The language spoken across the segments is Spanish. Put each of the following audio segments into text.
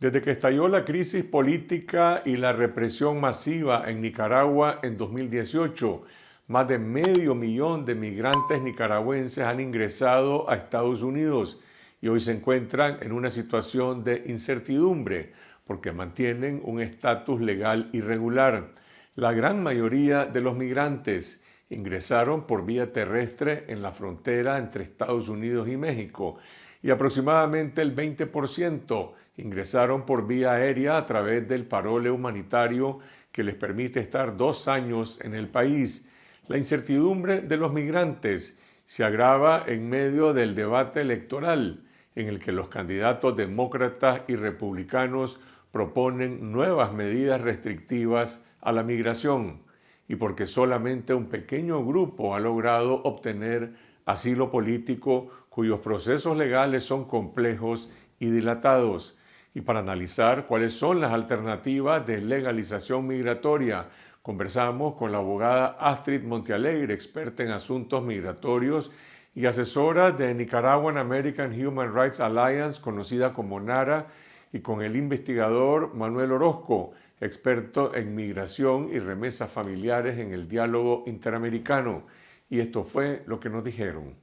Desde que estalló la crisis política y la represión masiva en Nicaragua en 2018, más de medio millón de migrantes nicaragüenses han ingresado a Estados Unidos y hoy se encuentran en una situación de incertidumbre porque mantienen un estatus legal irregular. La gran mayoría de los migrantes ingresaron por vía terrestre en la frontera entre Estados Unidos y México y aproximadamente el 20% ingresaron por vía aérea a través del parole humanitario que les permite estar 2 años en el país. La incertidumbre de los migrantes se agrava en medio del debate electoral en el que los candidatos demócratas y republicanos proponen nuevas medidas restrictivas a la migración y porque solamente un pequeño grupo ha logrado obtener asilo político cuyos procesos legales son complejos y dilatados. Y para analizar cuáles son las alternativas de legalización migratoria, conversamos con la abogada Astrid Montealegre, experta en asuntos migratorios y asesora de Nicaraguan American Human Rights Alliance, conocida como NARA, y con el investigador Manuel Orozco, experto en migración y remesas familiares en el diálogo interamericano. Y esto fue lo que nos dijeron.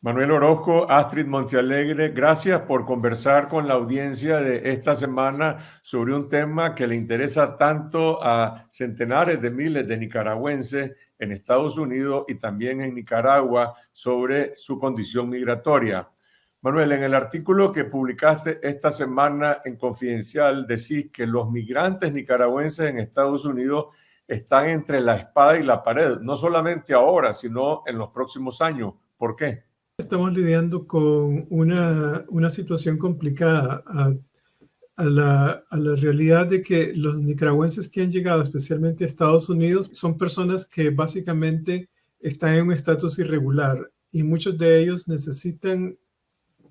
Manuel Orozco, Astrid Montealegre, gracias por conversar con la audiencia de esta semana sobre un tema que le interesa tanto a centenares de miles de nicaragüenses en Estados Unidos y también en Nicaragua sobre su condición migratoria. Manuel, en el artículo que publicaste esta semana en Confidencial decís que los migrantes nicaragüenses en Estados Unidos están entre la espada y la pared, no solamente ahora, sino en los próximos años. ¿Por qué? Estamos lidiando con una situación complicada a la realidad de que los nicaragüenses que han llegado especialmente a Estados Unidos son personas que básicamente están en un estatus irregular y muchos de ellos necesitan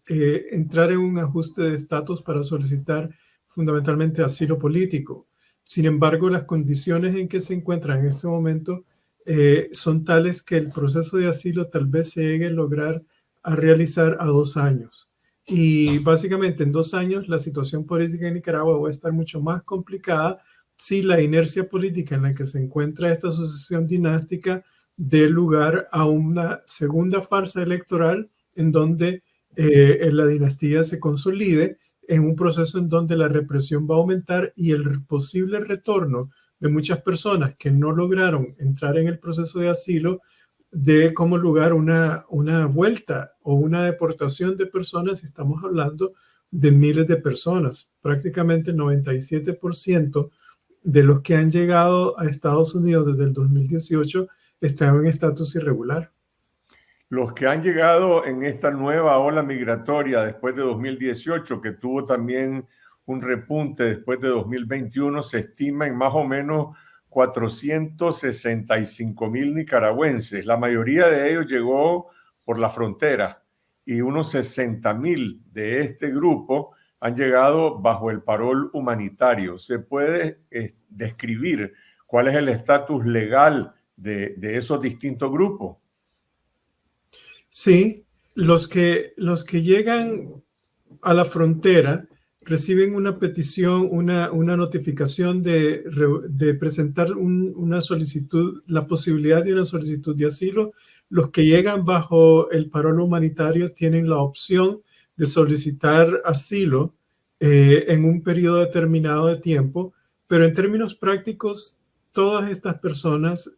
entrar en un ajuste de estatus para solicitar fundamentalmente asilo político. Sin embargo, las condiciones en que se encuentran en este momento son tales que el proceso de asilo tal vez se llegue a lograr a realizar a 2 años. Y básicamente en 2 años la situación política en Nicaragua va a estar mucho más complicada si la inercia política en la que se encuentra esta sucesión dinástica dé lugar a una segunda farsa electoral en donde la dinastía se consolide en un proceso en donde la represión va a aumentar y el posible retorno de muchas personas que no lograron entrar en el proceso de asilo de como lugar una vuelta o una deportación de personas. Estamos hablando de miles de personas. Prácticamente el 97% de los que han llegado a Estados Unidos desde el 2018 están en estatus irregular. Los que han llegado en esta nueva ola migratoria después de 2018, que tuvo también un repunte después de 2021, se estima en más o menos 465,000 nicaragüenses. La mayoría de ellos llegó por la frontera y unos 60,000 de este grupo han llegado bajo el parol humanitario. ¿Se puede describir cuál es el estatus legal de esos distintos grupos? Sí, los que llegan a la frontera reciben una petición, una notificación de presentar una solicitud, la posibilidad de una solicitud de asilo. Los que llegan bajo el parol humanitario tienen la opción de solicitar asilo en un periodo determinado de tiempo, pero en términos prácticos, todas estas personas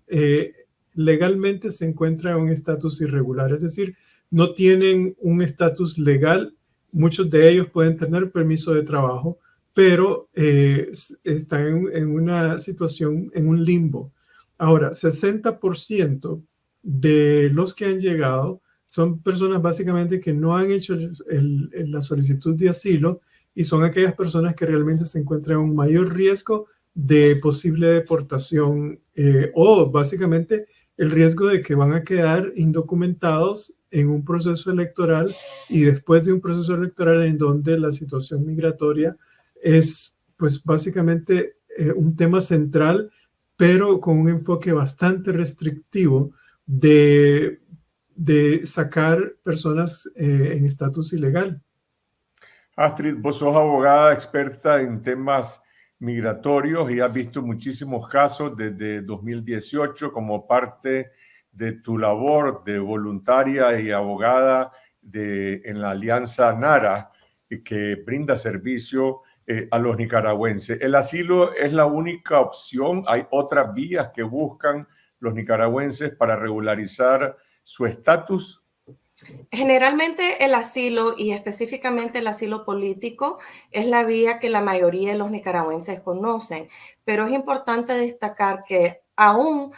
legalmente se encuentran en un estatus irregular, es decir, no tienen un estatus legal. Muchos de ellos pueden tener permiso de trabajo, pero están en una situación, en un limbo. Ahora, 60% de los que han llegado son personas básicamente que no han hecho la solicitud de asilo y son aquellas personas que realmente se encuentran en un mayor riesgo de posible deportación o básicamente el riesgo de que van a quedar indocumentados en un proceso electoral y después de un proceso electoral en donde la situación migratoria es pues básicamente un tema central, pero con un enfoque bastante restrictivo de sacar personas en estatus ilegal. Astrid, vos sos abogada experta en temas migratorios y has visto muchísimos casos desde 2018 como parte de tu labor de voluntaria y abogada en la Alianza NARA, que brinda servicio a los nicaragüenses. ¿El asilo es la única opción? ¿Hay otras vías que buscan los nicaragüenses para regularizar su estatus? Generalmente el asilo, y específicamente el asilo político, es la vía que la mayoría de los nicaragüenses conocen, pero es importante destacar que aún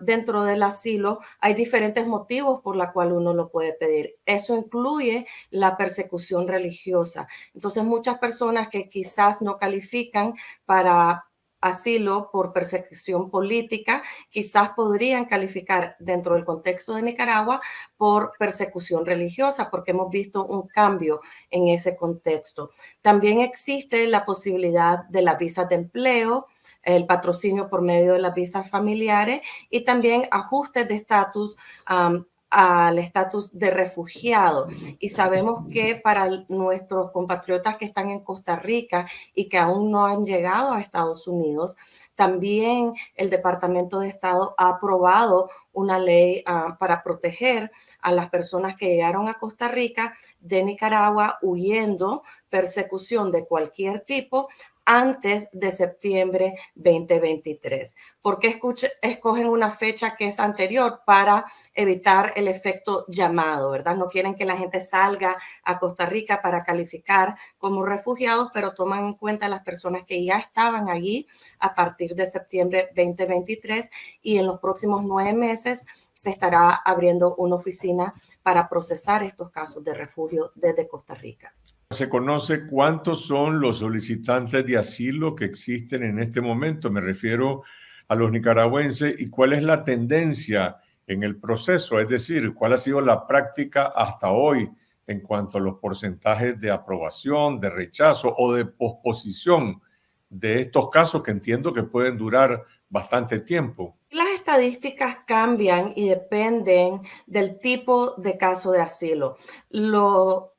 dentro del asilo hay diferentes motivos por los cuales uno lo puede pedir. Eso incluye la persecución religiosa. Entonces, muchas personas que quizás no califican para asilo por persecución política, quizás podrían calificar dentro del contexto de Nicaragua por persecución religiosa, porque hemos visto un cambio en ese contexto. También existe la posibilidad de las visas de empleo, el patrocinio por medio de las visas familiares y también ajustes de estatus al estatus de refugiado. Y sabemos que para nuestros compatriotas que están en Costa Rica y que aún no han llegado a Estados Unidos, también el Departamento de Estado ha aprobado una ley para proteger a las personas que llegaron a Costa Rica de Nicaragua huyendo persecución de cualquier tipo antes de septiembre 2023. ¿Por qué escogen una fecha que es anterior? Para evitar el efecto llamado, ¿verdad? No quieren que la gente salga a Costa Rica para calificar como refugiados, pero toman en cuenta las personas que ya estaban allí a partir de septiembre 2023 y en los próximos 9 meses se estará abriendo una oficina para procesar estos casos de refugio desde Costa Rica. ¿Se conoce cuántos son los solicitantes de asilo que existen en este momento? Me refiero a los nicaragüenses y cuál es la tendencia en el proceso, es decir, cuál ha sido la práctica hasta hoy en cuanto a los porcentajes de aprobación, de rechazo o de posposición de estos casos que entiendo que pueden durar bastante tiempo. Las estadísticas cambian y dependen del tipo de caso de asilo.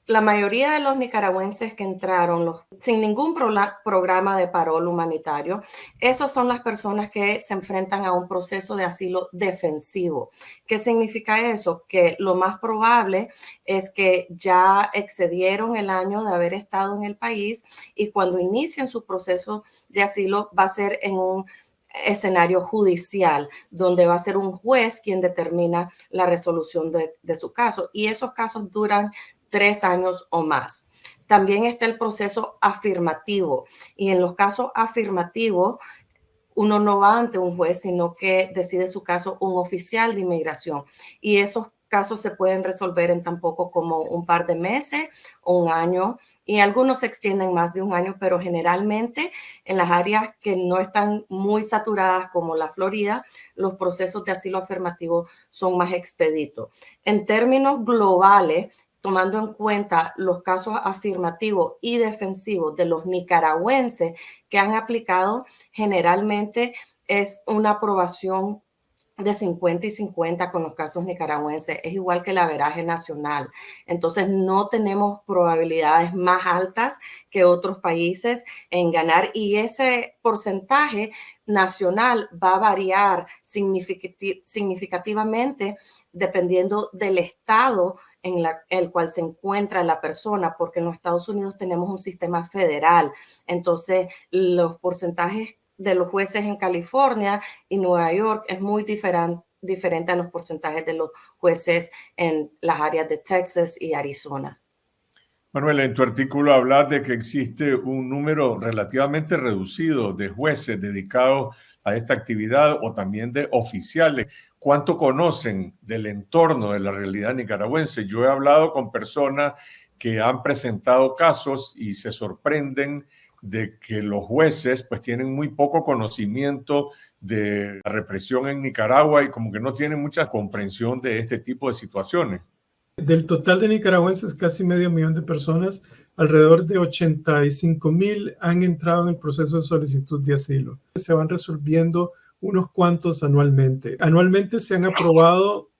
La mayoría de los nicaragüenses que entraron sin ningún programa de parol humanitario, esas son las personas que se enfrentan a un proceso de asilo defensivo. ¿Qué significa eso? Que lo más probable es que ya excedieron el año de haber estado en el país y cuando inicien su proceso de asilo va a ser en un escenario judicial, donde va a ser un juez quien determina la resolución de su caso. Y esos casos duran 3 años o más. También está el proceso afirmativo. Y en los casos afirmativos, uno no va ante un juez, sino que decide su caso un oficial de inmigración. Y esos casos se pueden resolver en tan poco como un par de meses o un año, y algunos se extienden más de un año, pero generalmente en las áreas que no están muy saturadas como la Florida, los procesos de asilo afirmativo son más expeditos. En términos globales, tomando en cuenta los casos afirmativos y defensivos de los nicaragüenses que han aplicado, generalmente es una aprobación de 50 y 50 con los casos nicaragüenses. Es igual que el averaje nacional. Entonces, no tenemos probabilidades más altas que otros países en ganar y ese porcentaje nacional va a variar significativamente dependiendo del estado en el cual se encuentra la persona, porque en los Estados Unidos tenemos un sistema federal. Entonces, los porcentajes de los jueces en California y Nueva York es muy diferente a los porcentajes de los jueces en las áreas de Texas y Arizona. Manuel, en tu artículo hablas de que existe un número relativamente reducido de jueces dedicados a esta actividad o también de oficiales. ¿Cuánto conocen del entorno de la realidad nicaragüense? Yo he hablado con personas que han presentado casos y se sorprenden de que los jueces pues tienen muy poco conocimiento de la represión en Nicaragua y como que no tienen mucha comprensión de este tipo de situaciones. Del total de nicaragüenses, casi medio millón de personas, alrededor de 85,000 han entrado en el proceso de solicitud de asilo. Se van resolviendo unos cuantos anualmente. Anualmente se han aprobado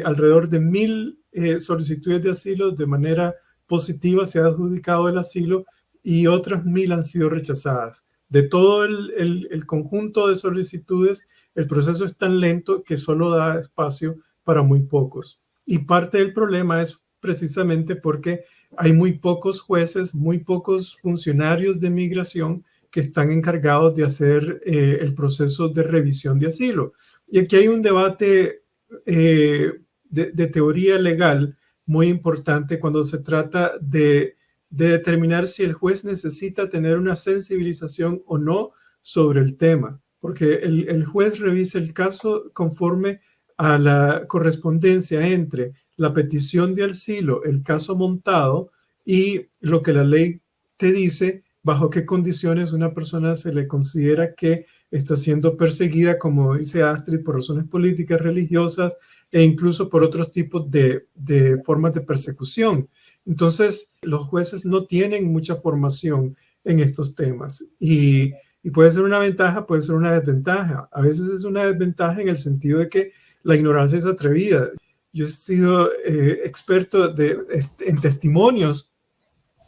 alrededor de 1,000 solicitudes de asilo de manera positivas se ha adjudicado el asilo y otras 1.000 han sido rechazadas. De todo el conjunto de solicitudes, el proceso es tan lento que solo da espacio para muy pocos. Y parte del problema es precisamente porque hay muy pocos jueces, muy pocos funcionarios de migración que están encargados de hacer el proceso de revisión de asilo. Y aquí hay un debate de teoría legal muy importante cuando se trata de determinar si el juez necesita tener una sensibilización o no sobre el tema, porque el juez revisa el caso conforme a la correspondencia entre la petición de asilo, el caso montado y lo que la ley te dice, bajo qué condiciones una persona se le considera que está siendo perseguida, como dice Astrid, por razones políticas, religiosas e incluso por otros tipos de formas de persecución. Entonces, los jueces no tienen mucha formación en estos temas y puede ser una ventaja, puede ser una desventaja. A veces es una desventaja en el sentido de que la ignorancia es atrevida. Yo he sido experto en testimonios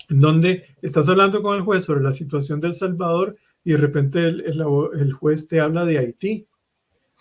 en donde estás hablando con el juez sobre la situación de El Salvador y de repente el juez te habla de Haití.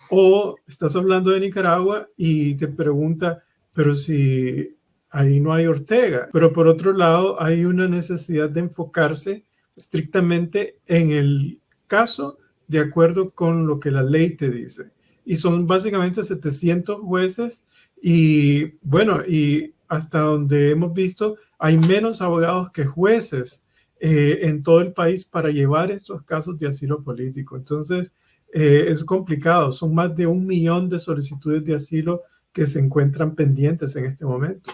O estás hablando de Nicaragua y te pregunta, pero si ahí no hay Ortega. Pero por otro lado, hay una necesidad de enfocarse estrictamente en el caso de acuerdo con lo que la ley te dice. Y son básicamente 700 jueces y bueno, y hasta donde hemos visto, hay menos abogados que jueces en todo el país para llevar estos casos de asilo político. Entonces, es complicado. Son más de 1 millón de solicitudes de asilo que se encuentran pendientes en este momento.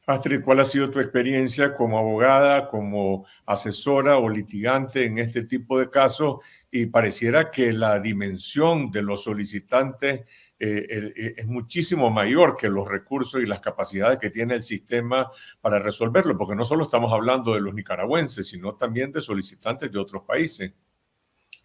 Astrid, ¿cuál ha sido tu experiencia como abogada, como asesora o litigante en este tipo de casos? Y pareciera que la dimensión de los solicitantes es muchísimo mayor que los recursos y las capacidades que tiene el sistema para resolverlo, porque no solo estamos hablando de los nicaragüenses, sino también de solicitantes de otros países.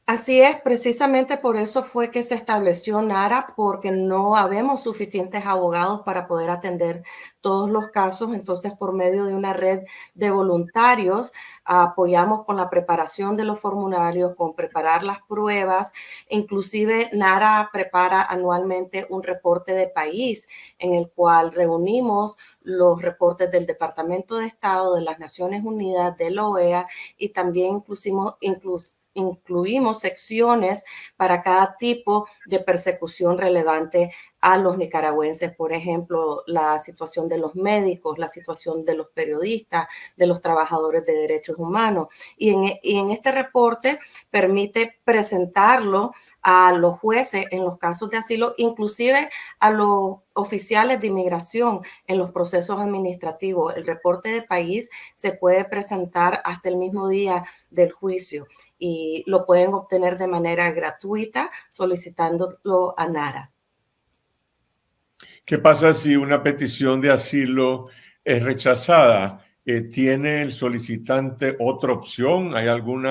Así es, precisamente por eso fue que se estableció NARA, porque no habemos suficientes abogados para poder atender todos los casos. Entonces, por medio de una red de voluntarios, apoyamos con la preparación de los formularios, con preparar las pruebas. Inclusive, NARA prepara anualmente un reporte de país en el cual reunimos los reportes del Departamento de Estado, de las Naciones Unidas, de la OEA, y también incluimos secciones para cada tipo de persecución relevante a los nicaragüenses. Por ejemplo, la situación de los médicos, la situación de los periodistas, de los trabajadores de derechos humanos. Y en este reporte permite presentarlo a los jueces en los casos de asilo, inclusive a los oficiales de inmigración en los procesos administrativos. El reporte de país se puede presentar hasta el mismo día del juicio y lo pueden obtener de manera gratuita solicitándolo a NARA. ¿Qué pasa si una petición de asilo es rechazada? ¿Tiene el solicitante otra opción? ¿Hay algún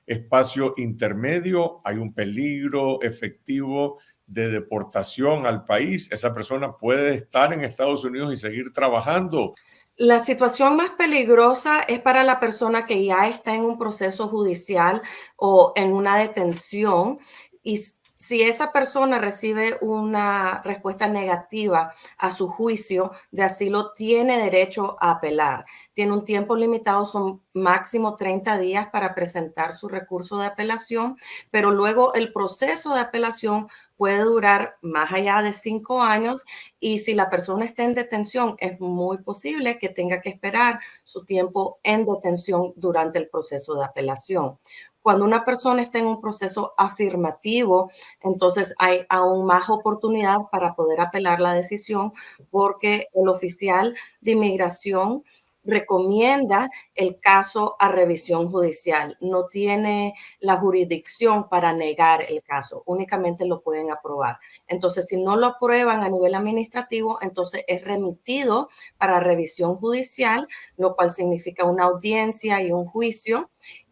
espacio intermedio? ¿Hay un peligro efectivo de deportación al país? ¿Esa persona puede estar en Estados Unidos y seguir trabajando? La situación más peligrosa es para la persona que ya está en un proceso judicial o en una detención y si esa persona recibe una respuesta negativa a su juicio de asilo, tiene derecho a apelar. Tiene un tiempo limitado, son máximo 30 días para presentar su recurso de apelación, pero luego el proceso de apelación puede durar más allá de 5 años y si la persona está en detención, es muy posible que tenga que esperar su tiempo en detención durante el proceso de apelación. Cuando una persona está en un proceso afirmativo, entonces hay aún más oportunidad para poder apelar la decisión porque el oficial de inmigración recomienda el caso a revisión judicial. No tiene la jurisdicción para negar el caso, únicamente lo pueden aprobar. Entonces, si no lo aprueban a nivel administrativo, entonces es remitido para revisión judicial, lo cual significa una audiencia y un juicio.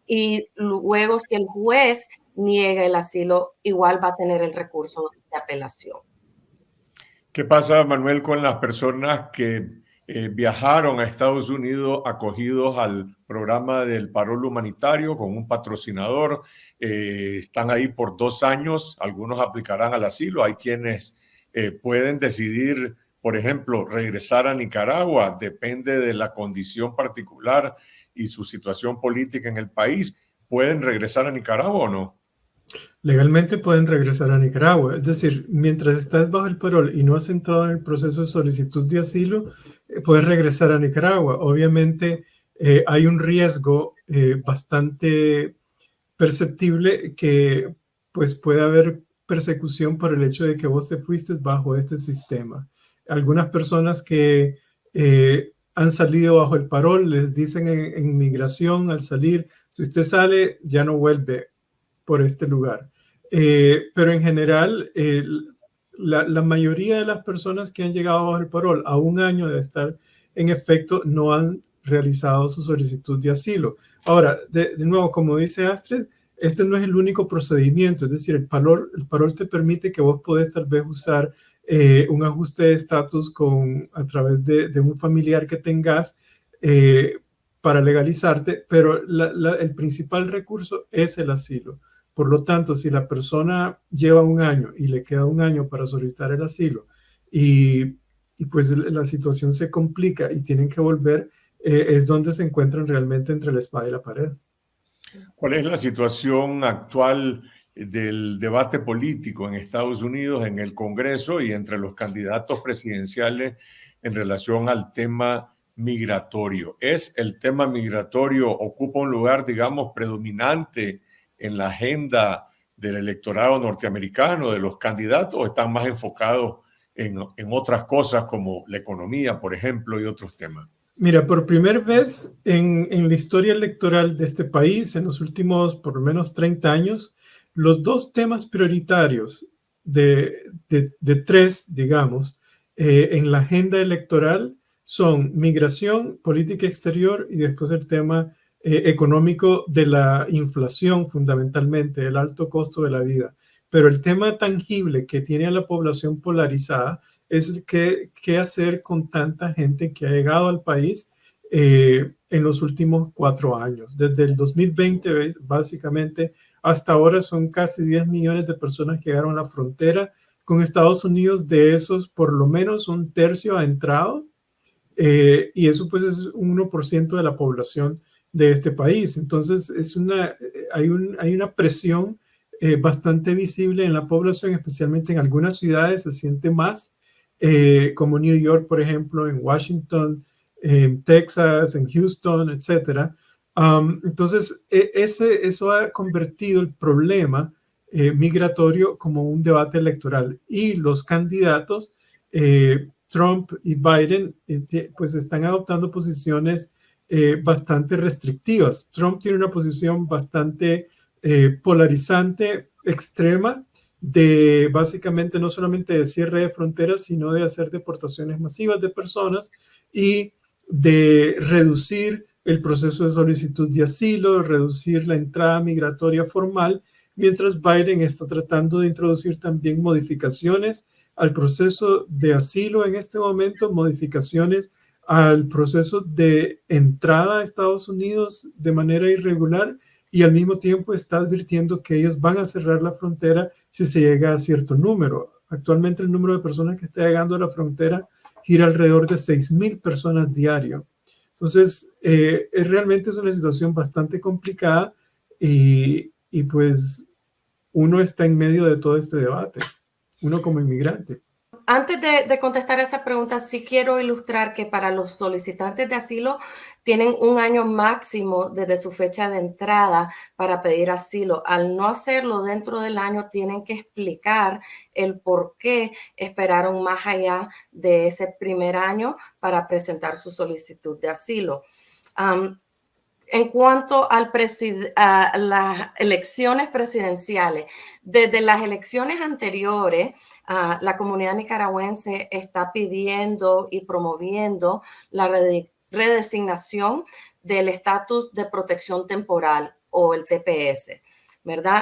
Y luego, si el juez niega el asilo, igual va a tener el recurso de apelación. ¿Qué pasa, Manuel, con las personas que viajaron a Estados Unidos acogidos al programa del parol humanitario con un patrocinador. Están ahí por 2 años, algunos aplicarán al asilo, hay quienes pueden decidir, por ejemplo, regresar a Nicaragua, depende de la condición particular y su situación política en el país. ¿Pueden regresar a Nicaragua o no? Legalmente pueden regresar a Nicaragua. Es decir, mientras estás bajo el parol y no has entrado en el proceso de solicitud de asilo, puedes regresar a Nicaragua. Obviamente hay un riesgo bastante perceptible que pues puede haber persecución por el hecho de que vos te fuiste bajo este sistema. Algunas personas que han salido bajo el parol les dicen en migración al salir, si usted sale ya no vuelve por este lugar. Pero en general, la mayoría de las personas que han llegado bajo el parol a un año de estar en efecto no han realizado su solicitud de asilo. Ahora, de nuevo, como dice Astrid, este no es el único procedimiento, es decir, el parol te permite que vos podés tal vez usar un ajuste de estatus a través de un familiar que tengas para legalizarte, pero el principal recurso es el asilo. Por lo tanto, si la persona lleva un año y le queda un año para solicitar el asilo y pues la situación se complica y tienen que volver, es donde se encuentran realmente entre la espada y la pared. ¿Cuál es la situación actual del debate político en Estados Unidos, en el Congreso y entre los candidatos presidenciales en relación al tema migratorio? ¿Es el tema migratorio ocupa un lugar, digamos, predominante en la agenda del electorado norteamericano, de los candidatos, o están más enfocados en otras cosas como la economía, por ejemplo, y otros temas? Mira, por primera vez en la historia electoral de este país, en los últimos por lo menos 30 años, los dos temas prioritarios de 3, digamos, en la agenda electoral son migración, política exterior y después el tema económico de la inflación, fundamentalmente, el alto costo de la vida. Pero el tema tangible que tiene a la población polarizada es qué hacer con tanta gente que ha llegado al país en los últimos 4 años. Desde el 2020, básicamente, hasta ahora son casi 10 millones de personas que llegaron a la frontera con Estados Unidos. De esos, por lo menos un tercio ha entrado. Y eso pues es un 1% de la población de este país. Entonces hay una presión bastante visible en la población, especialmente en algunas ciudades se siente más, como New York, por ejemplo, en Washington, en Texas, en Houston, etc. Entonces, eso ha convertido el problema migratorio como un debate electoral y los candidatos Trump y Biden pues están adoptando posiciones bastante restrictivas. Trump tiene una posición bastante polarizante, extrema, de básicamente no solamente de cierre de fronteras, sino de hacer deportaciones masivas de personas y de reducir el proceso de solicitud de asilo, reducir la entrada migratoria formal, mientras Biden está tratando de introducir también modificaciones al proceso de asilo en este momento, modificaciones al proceso de entrada a Estados Unidos de manera irregular y al mismo tiempo está advirtiendo que ellos van a cerrar la frontera si se llega a cierto número. Actualmente el número de personas que está llegando a la frontera gira alrededor de 6,000 personas diario. Entonces, realmente es una situación bastante complicada y pues uno está en medio de todo este debate, uno como inmigrante. Antes de contestar esa pregunta, sí quiero ilustrar que para los solicitantes de asilo tienen un año máximo desde su fecha de entrada para pedir asilo. Al no hacerlo dentro del año, tienen que explicar el por qué esperaron más allá de ese primer año para presentar su solicitud de asilo. En cuanto a las elecciones presidenciales, desde las elecciones anteriores, la comunidad nicaragüense está pidiendo y promoviendo la redesignación del estatus de protección temporal o el TPS, ¿verdad?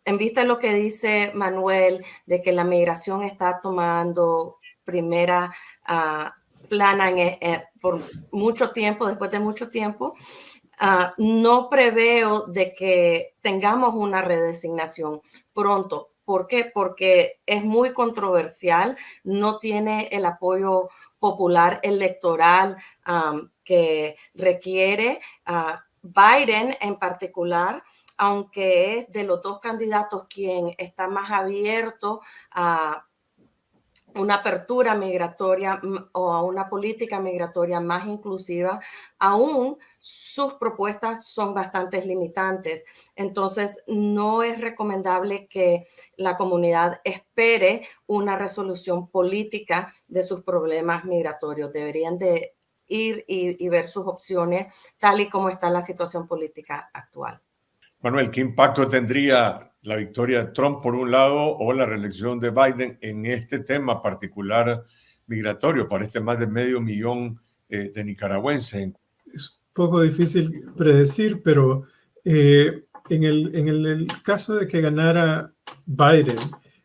En vista de lo que dice Manuel, de que la migración está tomando plana por mucho tiempo, después de mucho tiempo. No preveo de que tengamos una redesignación pronto. ¿Por qué? Porque es muy controversial, no tiene el apoyo popular electoral que requiere Biden en particular, aunque es de los dos candidatos quien está más abierto a una apertura migratoria o a una política migratoria más inclusiva, aún sus propuestas son bastante limitantes. Entonces, no es recomendable que la comunidad espere una resolución política de sus problemas migratorios. Deberían de ir y ver sus opciones tal y como está la situación política actual. Manuel, ¿qué impacto tendría la victoria de Trump por un lado o la reelección de Biden en este tema particular migratorio para este más de medio millón de nicaragüenses? Es un poco difícil predecir, pero en el caso de que ganara Biden,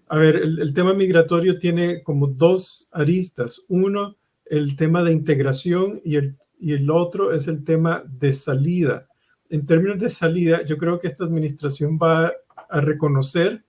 a ver, el tema migratorio tiene como dos aristas. Uno, el tema de integración y el otro es el tema de salida. En términos de salida, yo creo que esta administración va a reconocer,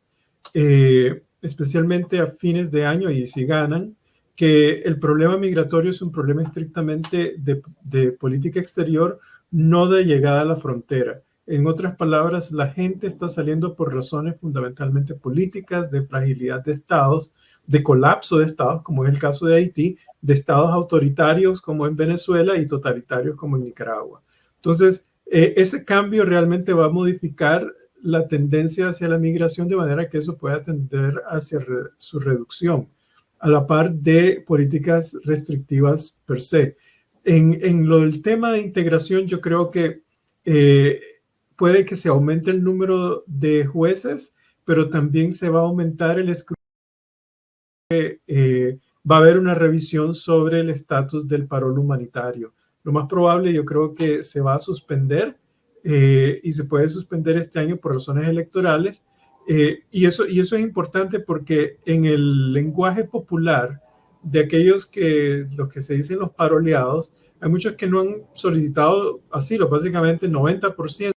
especialmente a fines de año y si ganan, que el problema migratorio es un problema estrictamente de política exterior, no de llegada a la frontera. En otras palabras, la gente está saliendo por razones fundamentalmente políticas, de fragilidad de estados, de colapso de estados, como es el caso de Haití, de estados autoritarios como en Venezuela y totalitarios como en Nicaragua. Entonces, ese cambio realmente va a modificar la tendencia hacia la migración de manera que eso pueda tender hacia su reducción, a la par de políticas restrictivas per se. En lo del tema de integración, yo creo que puede que se aumente el número de jueces, pero también se va a aumentar el escrutinio. Va a haber una revisión sobre el estatus del parol humanitario. Lo más probable, yo creo que se va a suspender y se puede suspender este año por razones electorales. Y eso es importante porque en el lenguaje popular de aquellos los que se dicen los paroleados, hay muchos que no han solicitado asilo, básicamente 90%,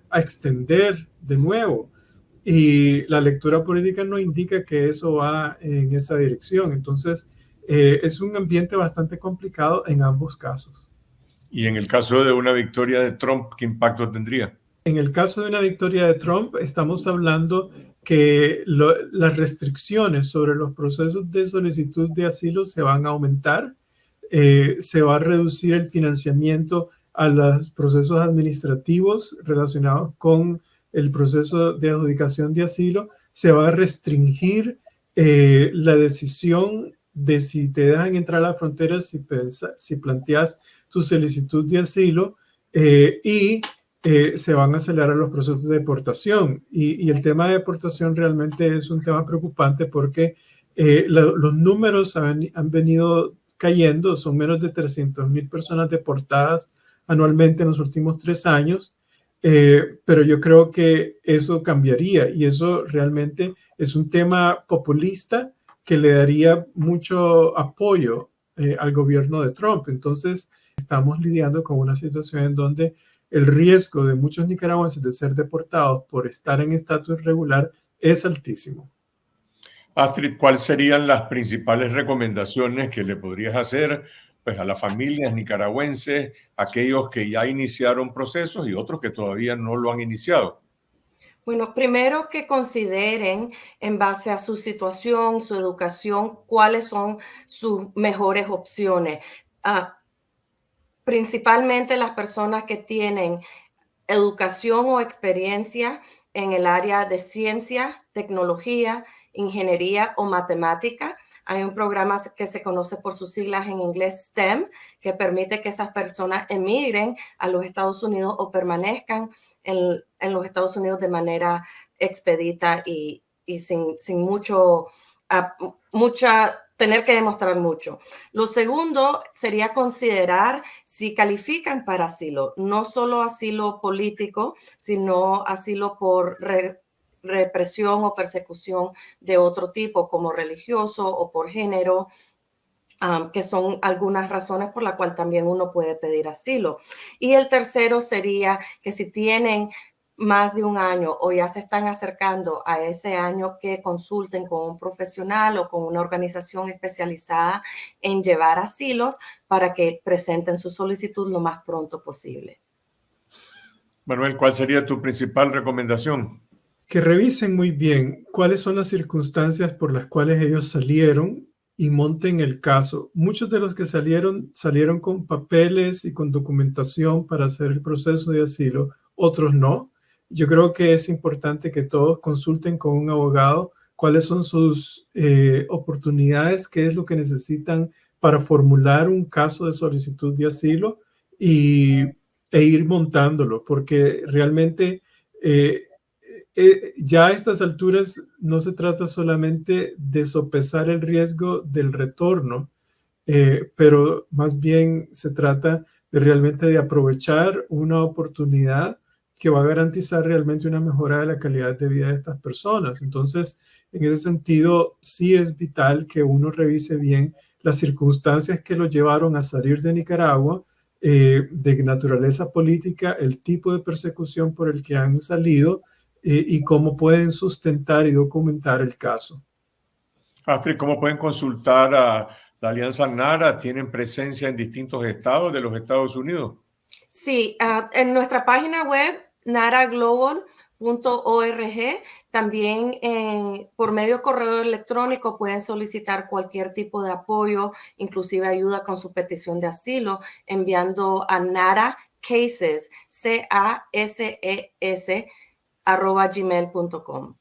a extender de nuevo. Y la lectura política no indica que eso va en esa dirección. Entonces, es un ambiente bastante complicado en ambos casos. Y en el caso de una victoria de Trump, ¿qué impacto tendría? En el caso de una victoria de Trump, estamos hablando que las restricciones sobre los procesos de solicitud de asilo se van a aumentar, se va a reducir el financiamiento a los procesos administrativos relacionados con el proceso de adjudicación de asilo, se va a restringir la decisión de si te dejan entrar a la frontera, si planteas tu solicitud de asilo y se van a acelerar los procesos de deportación. Y el tema de deportación realmente es un tema preocupante porque los números han venido cayendo, son menos de 300,000 personas deportadas anualmente en los últimos 3 años, pero yo creo que eso cambiaría y eso realmente es un tema populista que le daría mucho apoyo al gobierno de Trump. Entonces, estamos lidiando con una situación en donde el riesgo de muchos nicaragüenses de ser deportados por estar en estatus irregular es altísimo. Astrid, ¿cuáles serían las principales recomendaciones que le podrías hacer pues, a las familias nicaragüenses, aquellos que ya iniciaron procesos y otros que todavía no lo han iniciado? Bueno, primero que consideren en base a su situación, su educación, cuáles son sus mejores opciones. Principalmente las personas que tienen educación o experiencia en el área de ciencia, tecnología, ingeniería o matemática. Hay un programa que se conoce por sus siglas en inglés STEM, que permite que esas personas emigren a los Estados Unidos o permanezcan en los Estados Unidos de manera expedita y sin tener que demostrar mucho. Lo segundo sería considerar si califican para asilo, no solo asilo político, sino asilo por represión o persecución de otro tipo, como religioso o por género, que son algunas razones por las cuales también uno puede pedir asilo. Y el tercero sería que si tienen más de un año o ya se están acercando a ese año, que consulten con un profesional o con una organización especializada en llevar asilos para que presenten su solicitud lo más pronto posible. Manuel, ¿cuál sería tu principal recomendación? Que revisen muy bien cuáles son las circunstancias por las cuales ellos salieron y monten el caso. Muchos de los que salieron con papeles y con documentación para hacer el proceso de asilo, otros no. Yo creo que es importante que todos consulten con un abogado cuáles son sus oportunidades, qué es lo que necesitan para formular un caso de solicitud de asilo e ir montándolo, porque realmente ya a estas alturas no se trata solamente de sopesar el riesgo del retorno, pero más bien se trata de realmente de aprovechar una oportunidad que va a garantizar realmente una mejora de la calidad de vida de estas personas. Entonces, en ese sentido, sí es vital que uno revise bien las circunstancias que lo llevaron a salir de Nicaragua, de naturaleza política, el tipo de persecución por el que han salido, y cómo pueden sustentar y documentar el caso. Astrid, ¿cómo pueden consultar a la Alianza NARA? ¿Tienen presencia en distintos estados de los Estados Unidos? Sí, en nuestra página web, naraglobal.org, también por medio de correo electrónico pueden solicitar cualquier tipo de apoyo, inclusive ayuda con su petición de asilo, enviando a naracases, CASES, @gmail.com.